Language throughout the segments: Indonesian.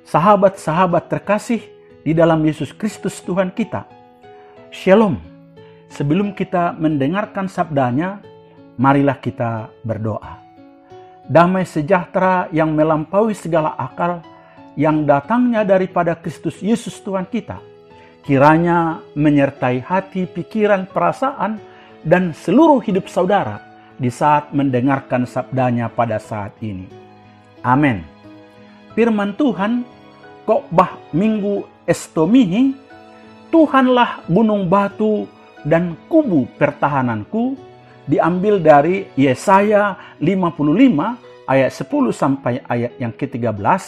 Sahabat-sahabat terkasih di dalam Yesus Kristus Tuhan kita, Shalom. Sebelum kita mendengarkan sabdanya, marilah kita berdoa. Damai sejahtera yang melampaui segala akal, yang datangnya daripada Kristus Yesus Tuhan kita, kiranya menyertai hati, pikiran, perasaan, dan seluruh hidup saudara di saat mendengarkan sabdanya pada saat ini. Amin. Firman Tuhan, khotbah Minggu Estomihi, Tuhanlah gunung batu dan kubu pertahananku, diambil dari Yesaya 55 ayat 10 sampai ayat yang ke-13,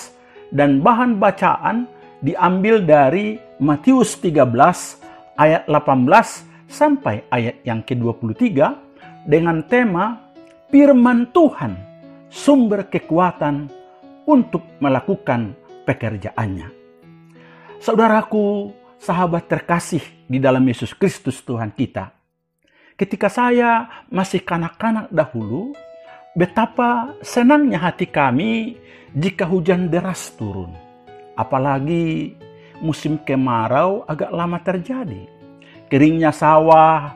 dan bahan bacaan diambil dari Matius 13 ayat 18 sampai ayat yang ke-23 dengan tema Firman Tuhan, sumber kekuatan untuk melakukan pekerjaannya. Saudaraku, sahabat terkasih di dalam Yesus Kristus Tuhan kita, ketika saya masih kanak-kanak dahulu, betapa senangnya hati kami jika hujan deras turun. Apalagi musim kemarau agak lama terjadi. Keringnya sawah,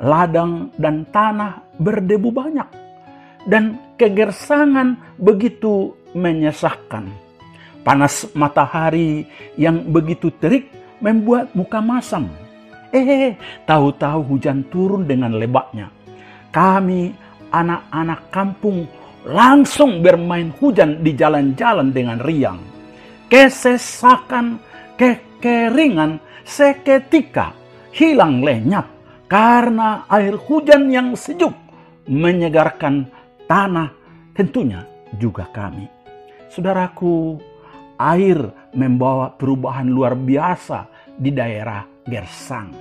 ladang, dan tanah berdebu banyak. Dan kegersangan begitu menyesakkan. Panas matahari yang begitu terik membuat muka masam. Tahu-tahu hujan turun dengan lebatnya. Kami, anak-anak kampung, langsung bermain hujan di jalan-jalan dengan riang. Kesesakan, kekeringan seketika hilang lenyap karena air hujan yang sejuk menyegarkan tanah, tentunya juga kami. Saudaraku, air membawa perubahan luar biasa di daerah Gersang.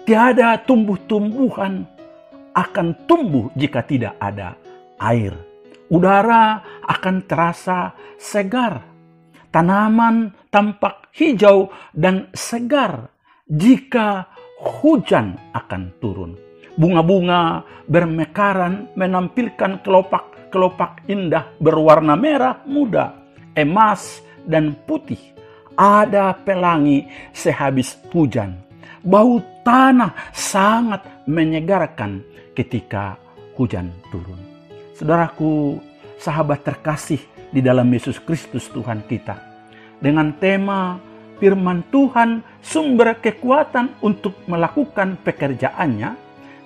Tiada tumbuh-tumbuhan akan tumbuh jika tidak ada air. Udara akan terasa segar. Tanaman tampak hijau dan segar jika hujan akan turun. Bunga-bunga bermekaran menampilkan kelopak-kelopak indah berwarna merah muda, emas, dan putih. Ada pelangi sehabis hujan. Bau tanah sangat menyegarkan ketika hujan turun. Saudaraku, sahabat terkasih di dalam Yesus Kristus Tuhan kita, dengan tema Firman Tuhan, sumber kekuatan untuk melakukan pekerjaannya,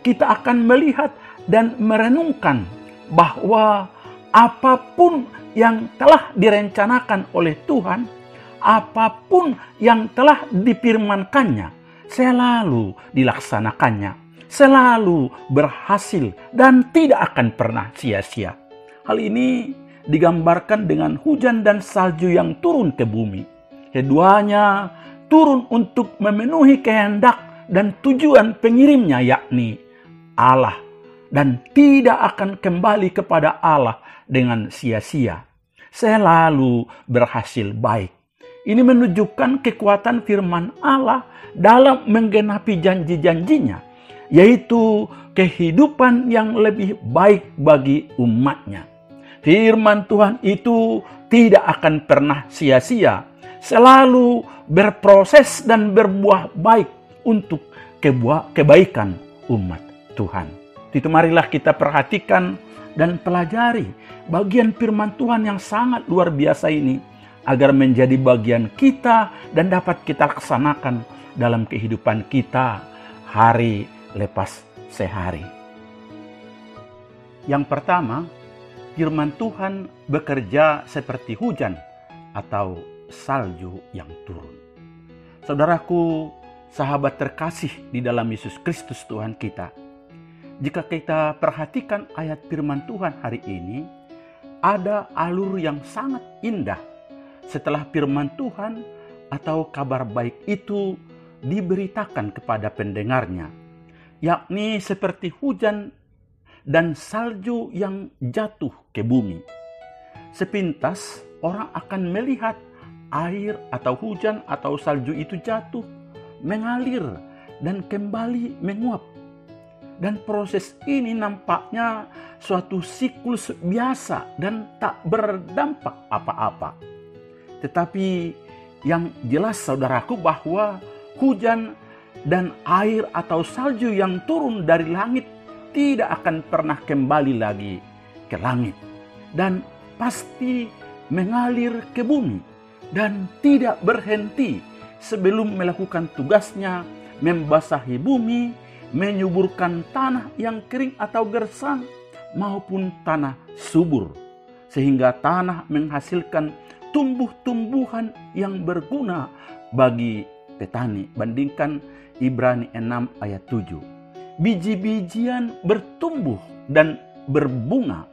kita akan melihat dan merenungkan bahwa apapun yang telah direncanakan oleh Tuhan, apapun yang telah difirmankannya, selalu dilaksanakannya, selalu berhasil dan tidak akan pernah sia-sia. Hal ini digambarkan dengan hujan dan salju yang turun ke bumi. Keduanya turun untuk memenuhi kehendak dan tujuan pengirimnya, yakni Allah, dan tidak akan kembali kepada Allah dengan sia-sia. Selalu berhasil baik. Ini menunjukkan kekuatan firman Allah dalam menggenapi janji-janjinya, yaitu kehidupan yang lebih baik bagi umatnya. Firman Tuhan itu tidak akan pernah sia-sia, selalu berproses dan berbuah baik untuk kebaikan umat Tuhan. Itu marilah kita perhatikan dan pelajari bagian firman Tuhan yang sangat luar biasa ini, agar menjadi bagian kita dan dapat kita laksanakan dalam kehidupan kita hari lepas sehari. Yang pertama, firman Tuhan bekerja seperti hujan atau salju yang turun. Saudaraku, sahabat terkasih di dalam Yesus Kristus Tuhan kita, jika kita perhatikan ayat firman Tuhan hari ini, ada alur yang sangat indah setelah firman Tuhan atau kabar baik itu diberitakan kepada pendengarnya, yakni seperti hujan dan salju yang jatuh ke bumi. Sepintas orang akan melihat air atau hujan atau salju itu jatuh, mengalir, dan kembali menguap. Dan proses ini nampaknya suatu siklus biasa dan tak berdampak apa-apa. Tetapi yang jelas saudaraku bahwa hujan dan air atau salju yang turun dari langit tidak akan pernah kembali lagi ke langit. Dan pasti mengalir ke bumi dan tidak berhenti sebelum melakukan tugasnya membasahi bumi, menyuburkan tanah yang kering atau gersang maupun tanah subur, sehingga tanah menghasilkan tumbuh-tumbuhan yang berguna bagi petani. Bandingkan Ibrani 6 ayat 7. Biji-bijian bertumbuh dan berbunga,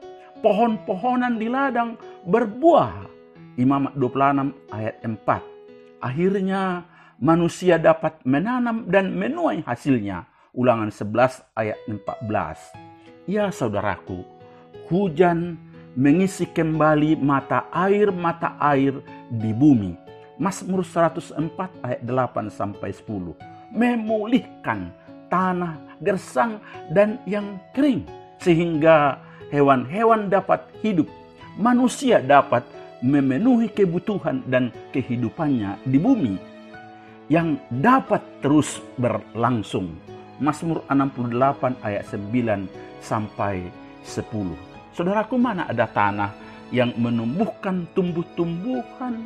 pohon-pohonan di ladang berbuah. Imamat 26 ayat 4. Akhirnya manusia dapat menanam dan menuai hasilnya. Ulangan 11 ayat 14. Ya saudaraku, hujan mengisi kembali mata air di bumi. Mazmur 104 ayat 8-10. Memulihkan tanah gersang dan yang kering, sehingga hewan-hewan dapat hidup. Manusia dapat memenuhi kebutuhan dan kehidupannya di bumi yang dapat terus berlangsung. Mazmur 68 ayat 9-10. Saudaraku, mana ada tanah yang menumbuhkan tumbuh-tumbuhan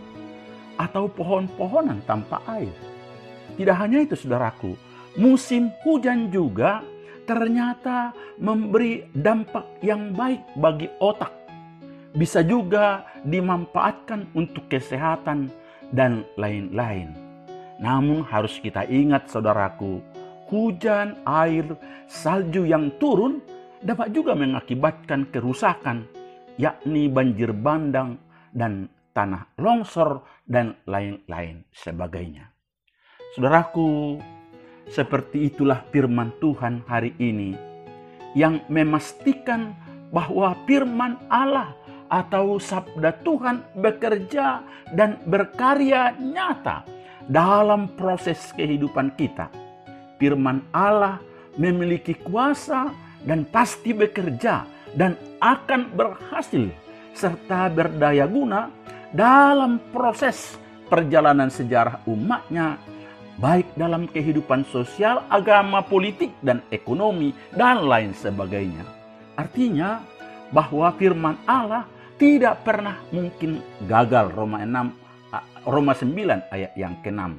atau pohon-pohonan tanpa air? Tidak hanya itu saudaraku, musim hujan juga ternyata memberi dampak yang baik bagi otak. Bisa juga dimanfaatkan untuk kesehatan dan lain-lain. Namun harus kita ingat saudaraku, hujan, air, salju yang turun dapat juga mengakibatkan kerusakan, yakni banjir bandang dan tanah longsor dan lain-lain sebagainya. Saudaraku, seperti itulah firman Tuhan hari ini yang memastikan bahwa firman Allah atau sabda Tuhan bekerja dan berkarya nyata dalam proses kehidupan kita. Firman Allah memiliki kuasa dan pasti bekerja dan akan berhasil serta berdaya guna dalam proses perjalanan sejarah umatnya, baik dalam kehidupan sosial, agama, politik, dan ekonomi, dan lain sebagainya. Artinya bahwa firman Allah tidak pernah mungkin gagal. Roma 9 ayat yang ke-6.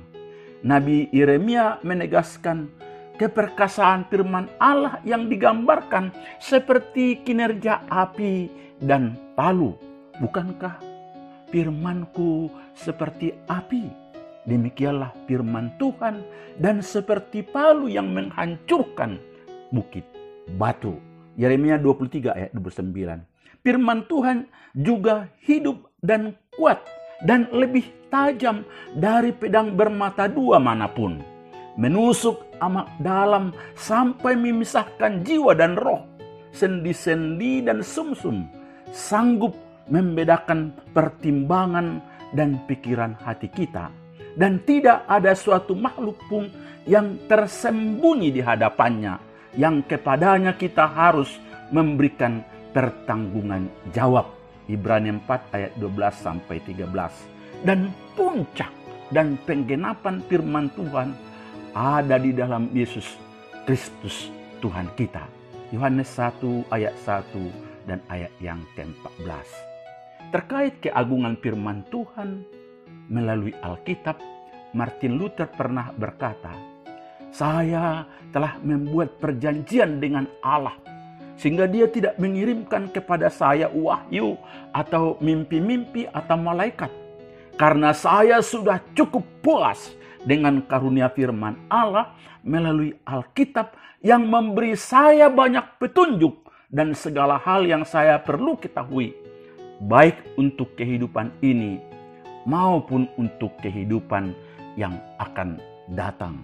Nabi Yeremia menegaskan keperkasaan firman Allah yang digambarkan seperti kinerja api dan palu. Bukankah firmanku seperti api? Demikianlah firman Tuhan dan seperti palu yang menghancurkan bukit batu. Yeremia 23 ayat 29. Firman Tuhan juga hidup dan kuat dan lebih tajam dari pedang bermata dua manapun, menusuk amat dalam sampai memisahkan jiwa dan roh, sendi-sendi dan sumsum, sanggup membedakan pertimbangan dan pikiran hati kita, dan tidak ada suatu makhluk pun yang tersembunyi di hadapannya, yang kepadanya kita harus memberikan pertanggungan jawab. Ibrani 4 ayat 12-13. Dan puncak dan penggenapan firman Tuhan ada di dalam Yesus Kristus Tuhan kita. Yohanes 1 ayat 1 dan ayat yang ke-14. Terkait keagungan firman Tuhan melalui Alkitab, Martin Luther pernah berkata, "Saya telah membuat perjanjian dengan Allah, sehingga Dia tidak mengirimkan kepada saya wahyu atau mimpi-mimpi atau malaikat. Karena saya sudah cukup puas dengan karunia firman Allah melalui Alkitab yang memberi saya banyak petunjuk dan segala hal yang saya perlu ketahui, baik untuk kehidupan ini maupun untuk kehidupan yang akan datang."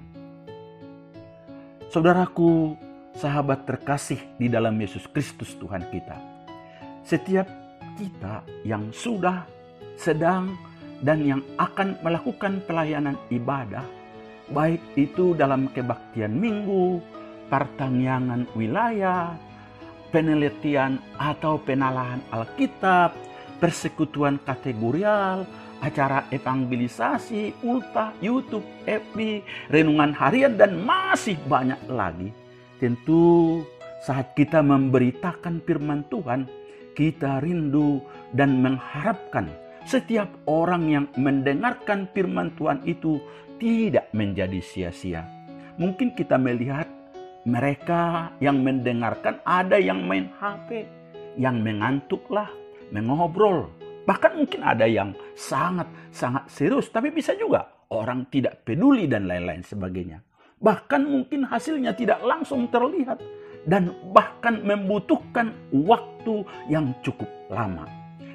Saudaraku, sahabat terkasih di dalam Yesus Kristus Tuhan kita, setiap kita yang sudah, sedang, dan yang akan melakukan pelayanan ibadah, baik itu dalam kebaktian minggu, pertangyangan wilayah, penelitian atau penalahan Alkitab, persekutuan kategorial, acara evangelisasi, ultah, YouTube, FB, renungan harian, dan masih banyak lagi. Tentu saat kita memberitakan firman Tuhan, kita rindu dan mengharapkan setiap orang yang mendengarkan firman Tuhan itu tidak menjadi sia-sia. Mungkin kita melihat mereka yang mendengarkan ada yang main HP, yang mengantuklah, mengobrol. Bahkan mungkin ada yang sangat serius, tapi bisa juga orang tidak peduli dan lain-lain sebagainya. Bahkan mungkin hasilnya tidak langsung terlihat dan bahkan membutuhkan waktu yang cukup lama.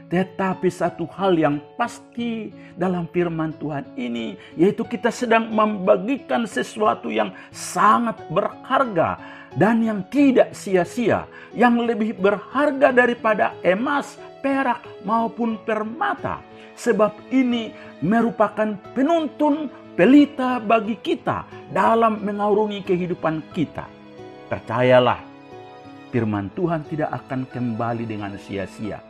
Tetapi satu hal yang pasti dalam firman Tuhan ini, yaitu kita sedang membagikan sesuatu yang sangat berharga dan yang tidak sia-sia, yang lebih berharga daripada emas, perak maupun permata. Sebab ini merupakan penuntun pelita bagi kita dalam mengarungi kehidupan kita. Percayalah, firman Tuhan tidak akan kembali dengan sia-sia.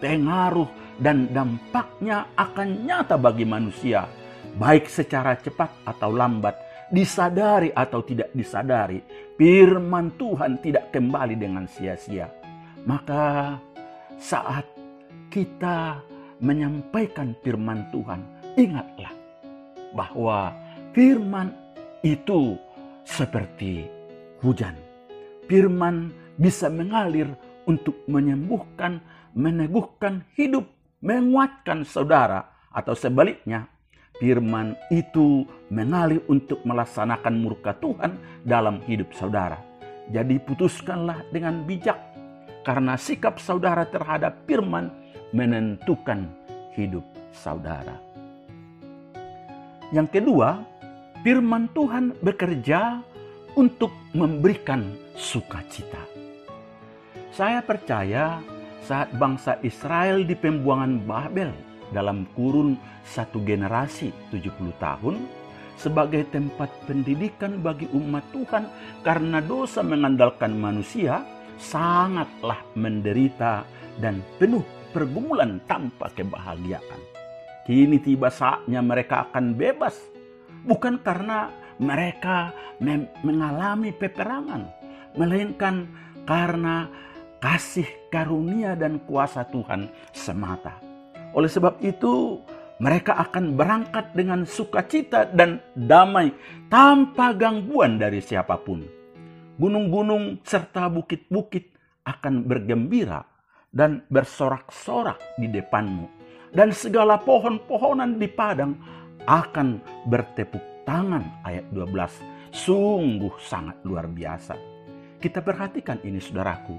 Pengaruh dan dampaknya akan nyata bagi manusia, baik secara cepat atau lambat, disadari atau tidak disadari. Firman Tuhan tidak kembali dengan sia-sia. Maka saat kita menyampaikan firman Tuhan, ingatlah bahwa firman itu seperti hujan. Firman bisa mengalir untuk menyembuhkan, meneguhkan hidup, menguatkan saudara, atau sebaliknya, firman itu mengalir untuk melaksanakan murka Tuhan dalam hidup saudara. Jadi putuskanlah dengan bijak, karena sikap saudara terhadap firman menentukan hidup saudara. Yang kedua, firman Tuhan bekerja untuk memberikan sukacita. Saya percaya saat bangsa Israel di pembuangan Babel dalam kurun satu generasi 70 tahun sebagai tempat pendidikan bagi umat Tuhan karena dosa mengandalkan manusia, sangatlah menderita dan penuh pergumulan tanpa kebahagiaan. Kini tiba saatnya mereka akan bebas, bukan karena mereka mengalami peperangan, melainkan karena kasih karunia dan kuasa Tuhan semata. Oleh sebab itu, mereka akan berangkat dengan sukacita dan damai tanpa gangguan dari siapapun. Gunung-gunung serta bukit-bukit akan bergembira dan bersorak-sorak di depanmu. Dan segala pohon-pohonan di padang akan bertepuk tangan. Ayat 12. Sungguh sangat luar biasa. Kita perhatikan ini saudaraku,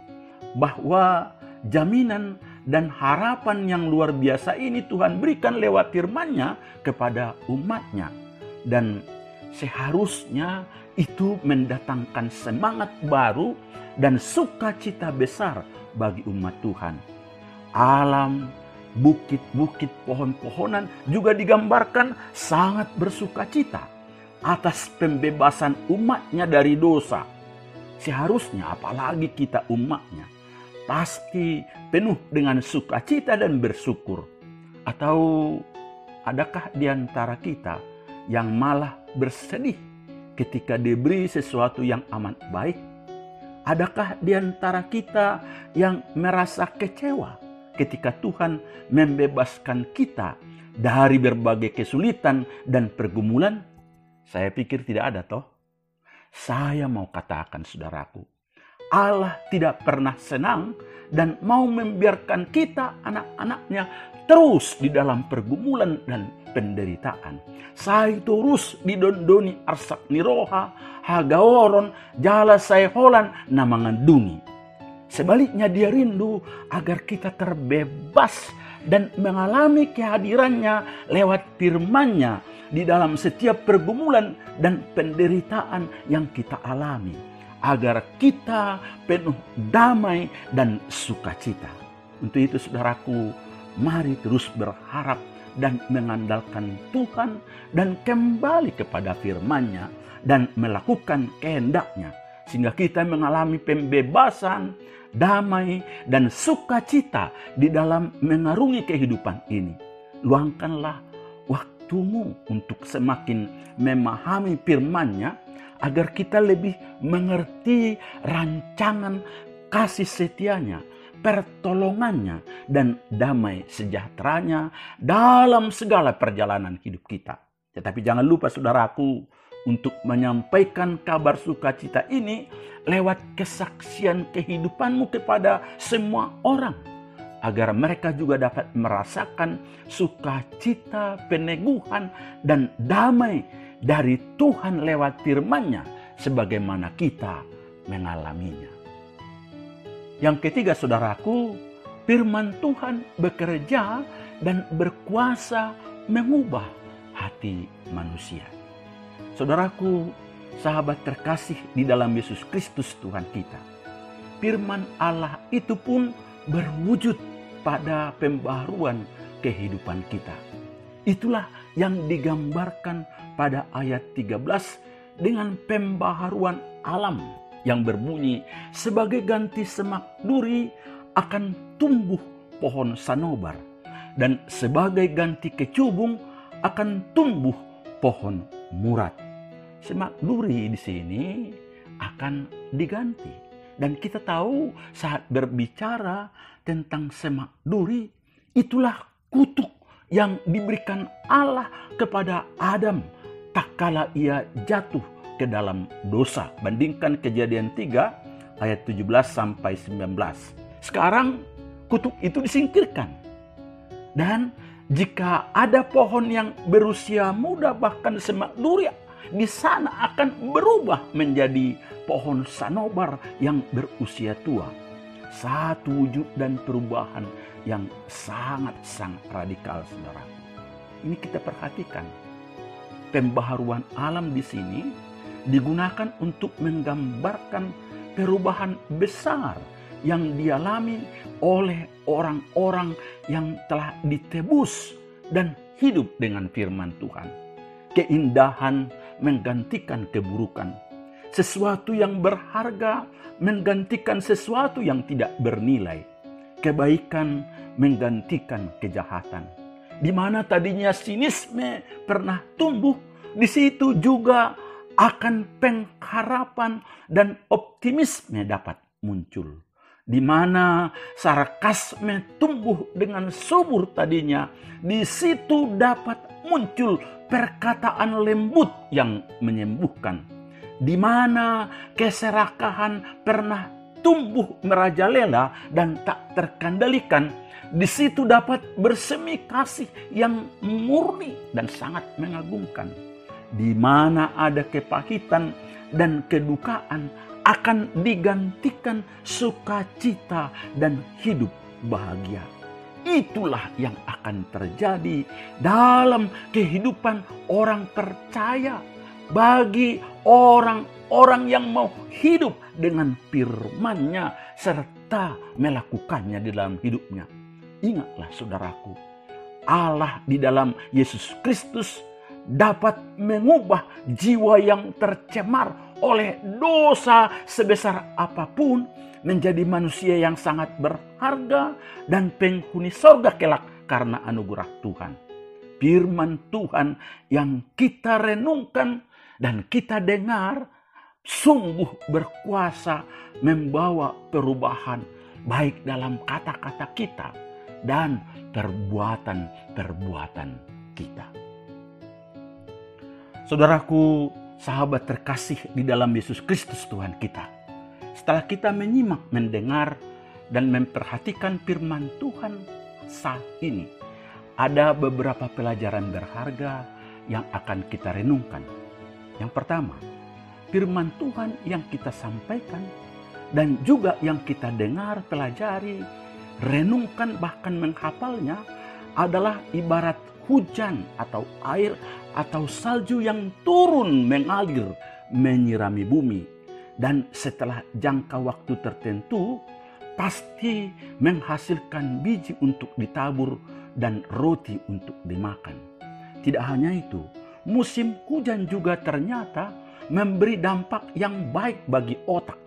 bahwa jaminan dan harapan yang luar biasa ini Tuhan berikan lewat firman-Nya kepada umat-Nya. Dan seharusnya itu mendatangkan semangat baru dan sukacita besar bagi umat Tuhan. Alam, bukit-bukit, pohon-pohonan juga digambarkan sangat bersukacita atas pembebasan umat-Nya dari dosa. Seharusnya apalagi kita umat-Nya pasti penuh dengan sukacita dan bersyukur. Atau adakah di antara kita yang malah bersedih ketika diberi sesuatu yang amat baik? Adakah di antara kita yang merasa kecewa ketika Tuhan membebaskan kita dari berbagai kesulitan dan pergumulan? Saya pikir tidak ada toh. Saya mau katakan saudaraku, Allah tidak pernah senang dan mau membiarkan kita anak-anaknya terus di dalam pergumulan dan penderitaan. Saya terus didondoni arsak niroha, hagaoron, jala saya holan na mengandungi. Sebaliknya dia rindu agar kita terbebas dan mengalami kehadirannya lewat firman-Nya di dalam setiap pergumulan dan penderitaan yang kita alami, agar kita penuh damai dan sukacita. Untuk itu saudaraku, mari terus berharap dan mengandalkan Tuhan dan kembali kepada firman-Nya dan melakukan kehendak-Nya, sehingga kita mengalami pembebasan damai, dan sukacita di dalam mengarungi kehidupan ini. Luangkanlah waktumu untuk semakin memahami firman-Nya agar kita lebih mengerti rancangan kasih setia-Nya, pertolongannya, dan damai sejahteranya dalam segala perjalanan hidup kita. Tetapi jangan lupa saudaraku untuk menyampaikan kabar sukacita ini lewat kesaksian kehidupanmu kepada semua orang, agar mereka juga dapat merasakan sukacita, peneguhan, dan damai dari Tuhan lewat firman-Nya sebagaimana kita mengalaminya. Yang ketiga saudaraku, firman Tuhan bekerja dan berkuasa mengubah hati manusia. Saudaraku, sahabat terkasih di dalam Yesus Kristus Tuhan kita, firman Allah itu pun berwujud pada pembaharuan kehidupan kita. Itulah yang digambarkan pada ayat 13 dengan pembaharuan alam yang berbunyi, sebagai ganti semak duri akan tumbuh pohon sanobar, dan sebagai ganti kecubung akan tumbuh pohon murad. Semak duri di sini akan diganti. Dan kita tahu saat berbicara tentang semak duri, itulah kutuk yang diberikan Allah kepada Adam tak kala ia jatuh ke dalam dosa. Bandingkan Kejadian 3 ayat 17 sampai 19. Sekarang kutuk itu disingkirkan. Dan jika ada pohon yang berusia muda, bahkan semak duri di sana akan berubah menjadi pohon sanobar yang berusia tua. Satu wujud dan perubahan yang sangat-sangat radikal, saudara. Ini kita perhatikan. Pembaharuan alam di sini digunakan untuk menggambarkan perubahan besar yang dialami oleh orang-orang yang telah ditebus dan hidup dengan firman Tuhan. Keindahan menggantikan keburukan. Sesuatu yang berharga menggantikan sesuatu yang tidak bernilai. Kebaikan menggantikan kejahatan. Di mana tadinya sinisme pernah tumbuh, di situ juga akan pengharapan dan optimisme dapat muncul. Di mana sarkasme tumbuh dengan subur tadinya, di situ dapat muncul perkataan lembut yang menyembuhkan. Di mana keserakahan pernah tumbuh merajalela dan tak terkendalikan, di situ dapat bersemi kasih yang murni dan sangat mengagumkan. Di mana ada kepahitan dan kedukaan akan digantikan sukacita dan hidup bahagia. Itulah yang akan terjadi dalam kehidupan orang percaya bagi orang-orang yang mau hidup dengan firman-Nya serta melakukannya di dalam hidupnya. Ingatlah saudaraku, Allah di dalam Yesus Kristus dapat mengubah jiwa yang tercemar oleh dosa sebesar apapun menjadi manusia yang sangat berharga dan penghuni sorga kelak karena anugerah Tuhan. Firman Tuhan yang kita renungkan dan kita dengar sungguh berkuasa membawa perubahan baik dalam kata-kata kita dan perbuatan-perbuatan kita. Saudaraku, sahabat terkasih di dalam Yesus Kristus Tuhan kita. Setelah kita menyimak, mendengar, dan memperhatikan firman Tuhan saat ini, ada beberapa pelajaran berharga yang akan kita renungkan. Yang pertama, firman Tuhan yang kita sampaikan dan juga yang kita dengar, pelajari, renungkan, bahkan menghafalnya adalah ibarat hujan atau air atau salju yang turun mengalir menyirami bumi, dan setelah jangka waktu tertentu pasti menghasilkan biji untuk ditabur dan roti untuk dimakan. Tidak hanya itu, musim hujan juga ternyata memberi dampak yang baik bagi otak,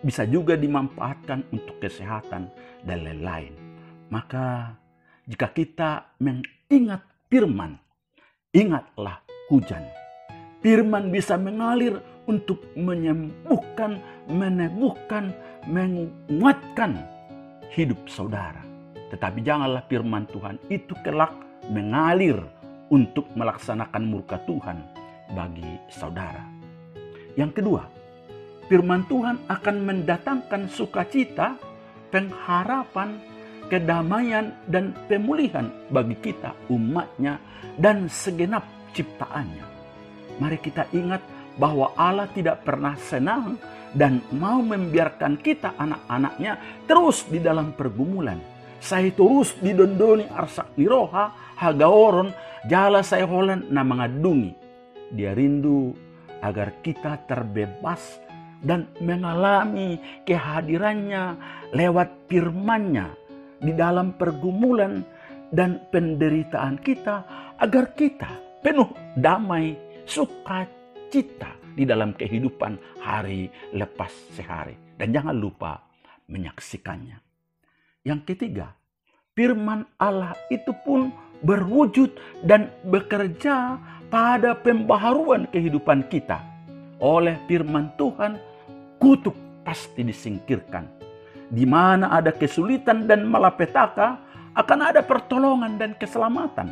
bisa juga dimanfaatkan untuk kesehatan dan lain-lain. Maka jika kita mengingat firman, ingatlah hujan. Firman bisa mengalir untuk menyembuhkan, meneguhkan, menguatkan hidup saudara. Tetapi janganlah firman Tuhan itu kelak mengalir untuk melaksanakan murka Tuhan bagi saudara. Yang kedua, firman Tuhan akan mendatangkan sukacita, pengharapan, kedamaian, dan pemulihan bagi kita, umatnya, dan segenap ciptaannya. Mari kita ingat bahwa Allah tidak pernah senang dan mau membiarkan kita anak-anaknya terus di dalam pergumulan. Saya terus didondoni arsak niroha, hagaoron, jala saya holan na mengadungi. Dia rindu agar kita terbebas dan mengalami kehadirannya lewat firman-Nya di dalam pergumulan dan penderitaan kita, agar kita penuh damai, sukacita di dalam kehidupan hari lepas sehari. Dan jangan lupa menyaksikannya. Yang ketiga, firman Allah itu pun berwujud dan bekerja pada pembaharuan kehidupan kita. Oleh firman Tuhan, kutuk pasti disingkirkan. Di mana ada kesulitan dan malapetaka, akan ada pertolongan dan keselamatan.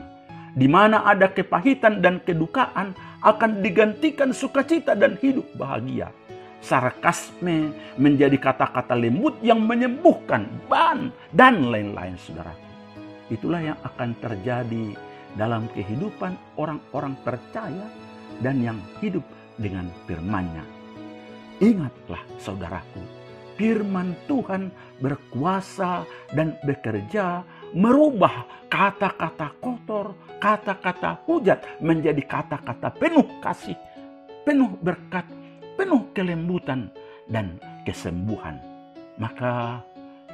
Di mana ada kepahitan dan kedukaan, akan digantikan sukacita dan hidup bahagia. Sarkasme menjadi kata-kata lembut yang menyembuhkan, dan lain-lain, saudaraku. Itulah yang akan terjadi dalam kehidupan orang-orang percaya dan yang hidup dengan firman-Nya. Ingatlah, saudaraku, firman Tuhan berkuasa dan bekerja merubah kata-kata kotor, kata-kata hujat menjadi kata-kata penuh kasih, penuh berkat, penuh kelembutan dan kesembuhan. Maka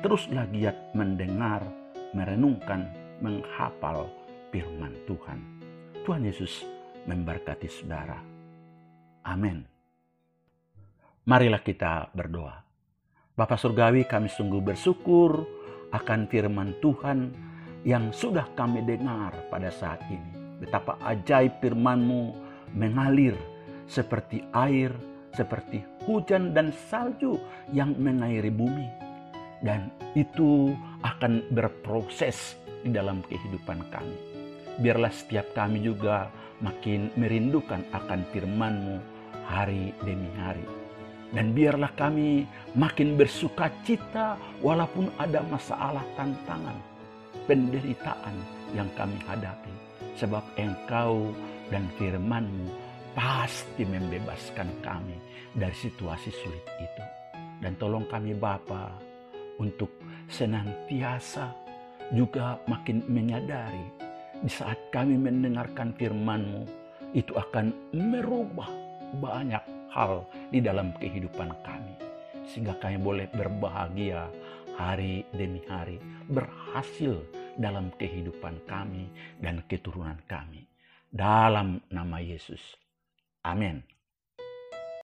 teruslah giat mendengar, merenungkan, menghafal firman Tuhan. Tuhan Yesus memberkati saudara. Amin. Marilah kita berdoa. Bapa Surgawi, kami sungguh bersyukur akan firman Tuhan yang sudah kami dengar pada saat ini. Betapa ajaib firman-Mu mengalir seperti air, seperti hujan dan salju yang mengairi bumi. Dan itu akan berproses di dalam kehidupan kami. Biarlah setiap kami juga makin merindukan akan firman-Mu hari demi hari. Dan biarlah kami makin bersuka cita walaupun ada masalah, tantangan, penderitaan yang kami hadapi. Sebab Engkau dan firman-Mu pasti membebaskan kami dari situasi sulit itu. Dan tolong kami Bapa untuk senantiasa juga makin menyadari di saat kami mendengarkan firman-Mu itu akan merubah banyak hal di dalam kehidupan kami. Sehingga kami boleh berbahagia hari demi hari, berhasil dalam kehidupan kami dan keturunan kami. Dalam nama Yesus. Amin.